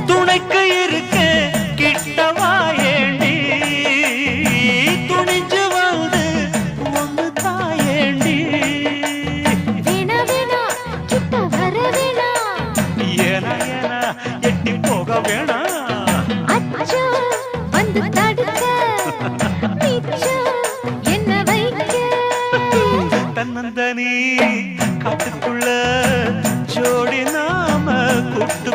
துணைக்கு இருக்க கிட்டவா ஏண்டி துணிஞ்சு வந்து ஒண்ணு தாயேண்டி ஏனா ஏனா எட்டி போக வேணா தன்னந்தனி காட்டுக்குள்ள ஜோடி நாம கூட்டு